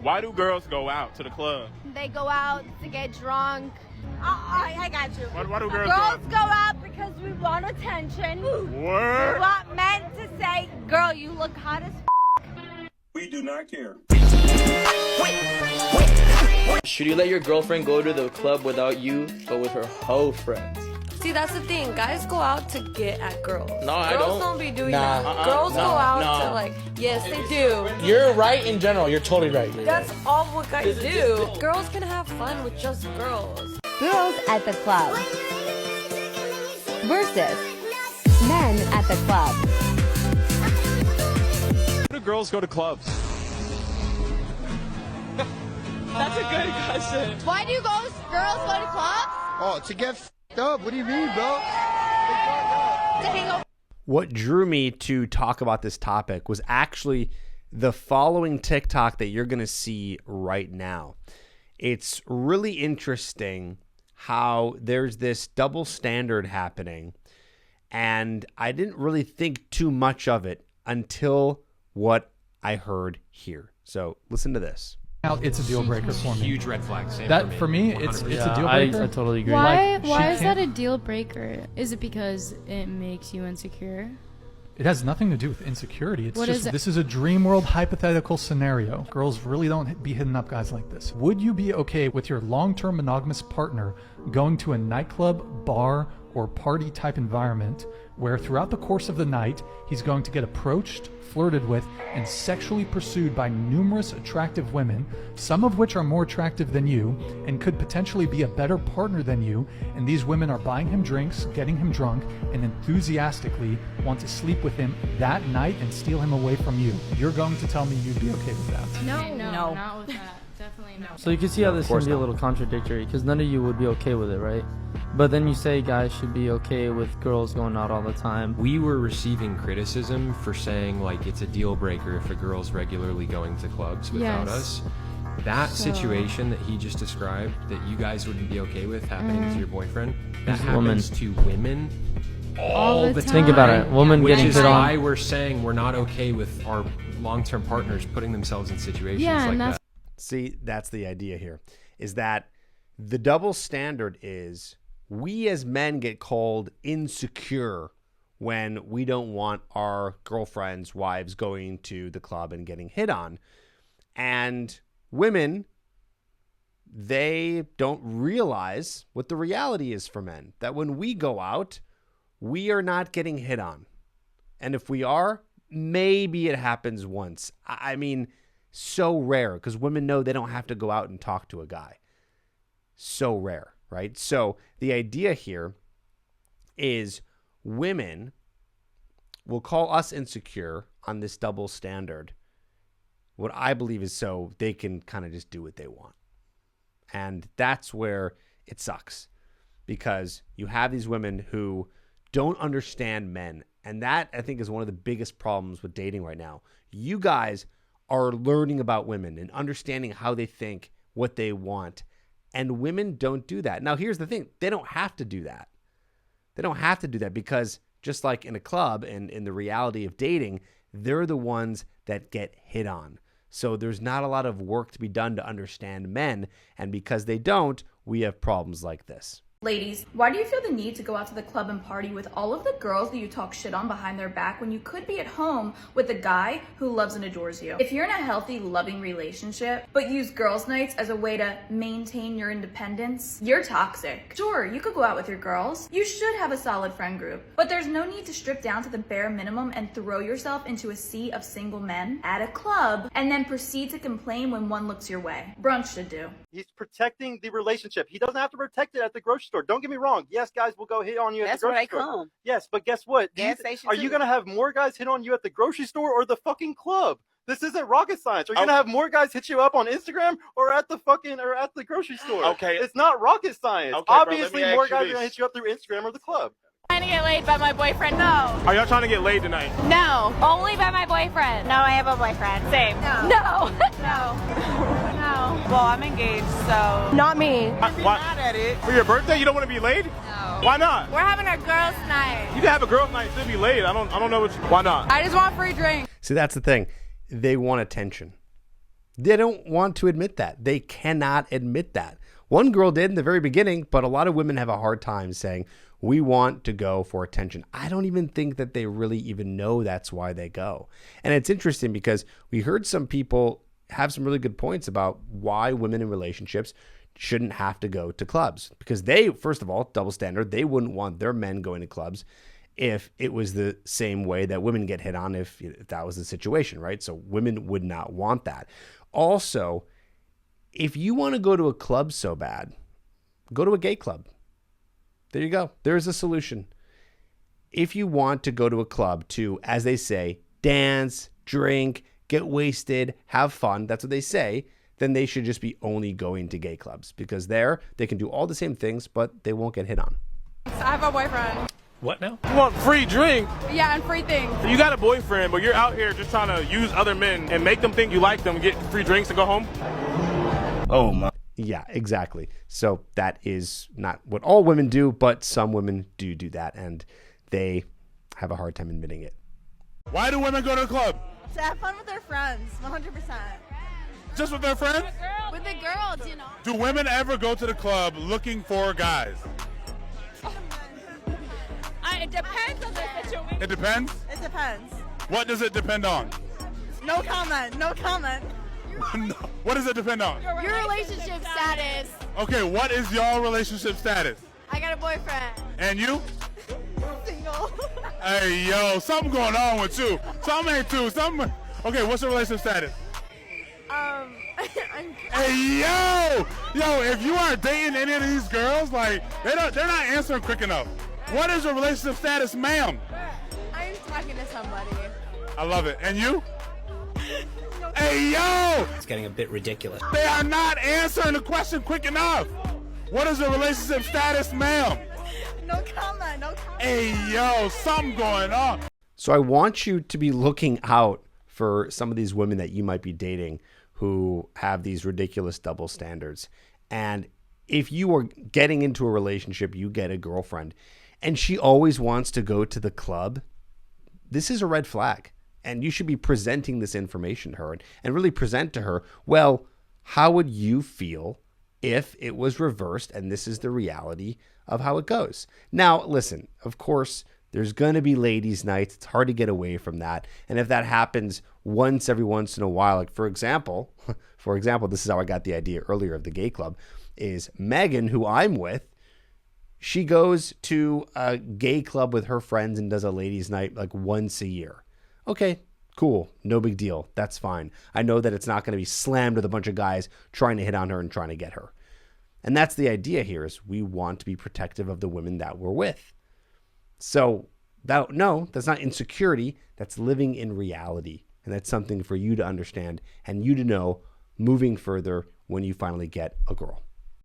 Why do girls go out to the club? They go out to get drunk. I got you. Why do girls go out because we want attention. Word? We want men to say, girl, you look hot as We do not care. Should you let your girlfriend go to the club without you, but with her hoe friends? See, that's the thing. Guys go out to get at girls. No, I Girls don't. be doing that. Girls go out to like, yes, they do. You're right in general. You're totally right. That's all what guys do. Girls can have fun with just girls. Girls at the club versus men at the club. Why do girls go to clubs? That's a good question. Why do girls go to clubs? Oh, to get f***ed up. What do you mean, bro? To hang out. What drew me to talk about this topic was actually the following TikTok that you're going to see right now. It's really interesting how there's this double standard happening, and I didn't really think too much of it until what I heard here. So listen to this. It's a deal breaker for me. Huge red flag. Same that for me, it's a deal breaker. I totally agree. Why is that a deal breaker? Is it because it makes you insecure? It has nothing to do with insecurity. It's What just is it? This is a dream world hypothetical scenario. Girls really don't be hitting up guys like this. Would you be okay with your long-term monogamous partner going to a nightclub, bar, or party type environment where throughout the course of the night he's going to get approached, flirted with, and sexually pursued by numerous attractive women, some of which are more attractive than you and could potentially be a better partner than you, and these women are buying him drinks, getting him drunk, and enthusiastically want to sleep with him that night and steal him away from you? You're going to tell me you'd be okay with that? No, not with that. Definitely no. So you can see how this can be a little contradictory, because none of you would be okay with it, right? But then you say guys should be okay with girls going out all the time. We were receiving criticism for saying like it's a deal breaker if a girl's regularly going to clubs without us. That situation that he just described that you guys wouldn't be okay with happening to your boyfriend, that happens to women all the time. Think about it. Women Which getting is hit on. why we're saying we're not okay with our long-term partners putting themselves in situations like that. See, that's the idea here, is that the double standard is we as men get called insecure when we don't want our girlfriends, wives going to the club and getting hit on. And women, they don't realize what the reality is for men, that when we go out, we are not getting hit on. And if we are, maybe it happens once. I mean, so rare, because women know they don't have to go out and talk to a guy. So rare, right? So the idea here is women will call us insecure on this double standard. What I believe is so they can kind of just do what they want. And that's where it sucks, because you have these women who don't understand men. And that, I think, is one of the biggest problems with dating right now. You guys are learning about women and understanding how they think, what they want. And women don't do that. Now, here's the thing. They don't have to do that. They don't have to do that, because just like in a club and in the reality of dating, they're the ones that get hit on. So there's not a lot of work to be done to understand men. And because they don't, we have problems like this. Ladies, why do you feel the need to go out to the club and party with all of the girls that you talk shit on behind their back when you could be at home with a guy who loves and adores you? If you're in a healthy, loving relationship, but use girls' nights as a way to maintain your independence, you're toxic. Sure, you could go out with your girls. You should have a solid friend group, but there's no need to strip down to the bare minimum and throw yourself into a sea of single men at a club and then proceed to complain when one looks your way. Brunch should do. He's protecting the relationship. He doesn't have to protect it at the grocery store. Don't get me wrong. Yes, guys will go hit on you at the grocery store. come. Yes, but guess what? Gas station Are you too. going to have more guys hit on you at the grocery store or the fucking club? This isn't rocket science. Are you going to have more guys hit you up on Instagram or at the grocery store? Okay. It's not rocket science. Okay, bro, let Obviously, me more ask you guys are this. going to hit you up through Instagram or the club. Trying to get laid by my boyfriend? No. Are y'all trying to get laid tonight? No. Only by my boyfriend. No, I have a boyfriend. Same. No. No. No. Well, I'm engaged, so. Not me. Mad at it. For your birthday, you don't want to be laid? No. Why not? We're having our girls' night. You can have a girls' night, still be laid. I don't know why not? I just want free drink. See, that's the thing. They want attention. They don't want to admit that. They cannot admit that. One girl did in the very beginning, but a lot of women have a hard time saying, we want to go for attention. I don't even think that they really even know that's why they go. And it's interesting because we heard some people have some really good points about why women in relationships shouldn't have to go to clubs. Because they, first of all, double standard, they wouldn't want their men going to clubs if it was the same way that women get hit on if that was the situation, right? So women would not want that. Also, if you want to go to a club so bad, go to a gay club. There you go. There's a solution. If you want to go to a club to, as they say, dance, drink, get wasted, have fun, that's what they say, then they should just be only going to gay clubs because there they can do all the same things, but they won't get hit on. I have a boyfriend. What now? You want free drink? Yeah, and free things. You got a boyfriend, but you're out here just trying to use other men and make them think you like them, get free drinks and go home? Oh my. Yeah, exactly. So that is not what all women do, but some women do that, and they have a hard time admitting it. Why do women go to the club? To have fun with their friends, 100%. Just with their friends? With the girls, you know. Do women ever go to the club looking for guys? It depends on the situation. It depends? It depends. What does it depend on? No comment. No comment. What does it depend on? Your relationship status. Okay, what is your relationship status? I got a boyfriend. And you? Single. Hey, yo, something going on with you. Something ain't too. Something. Okay, what's your relationship status? Hey, yo, if you aren't dating any of these girls, like they're not answering quick enough. What is your relationship status, ma'am? I'm talking to somebody. I love it. And you? Hey, yo! It's getting a bit ridiculous. They are not answering the question quick enough. What is your relationship status, ma'am? No comment. No comment. Hey, yo, something going on. So I want you to be looking out for some of these women that you might be dating who have these ridiculous double standards. And if you are getting into a relationship, you get a girlfriend, and she always wants to go to the club, this is a red flag. And you should be presenting this information to her and really present to her, well, how would you feel if it was reversed and this is the reality of how it goes? Now, listen, of course, there's going to be ladies' nights. It's hard to get away from that. And if that happens every once in a while, like for example, this is how I got the idea earlier of the gay club, is Megan, who I'm with, she goes to a gay club with her friends and does a ladies' night like once a year. Okay, cool. No big deal. That's fine. I know that it's not going to be slammed with a bunch of guys trying to hit on her and trying to get her. And that's the idea here, is we want to be protective of the women that we're with. So that's not insecurity. That's living in reality. And that's something for you to understand and you to know moving further when you finally get a girl.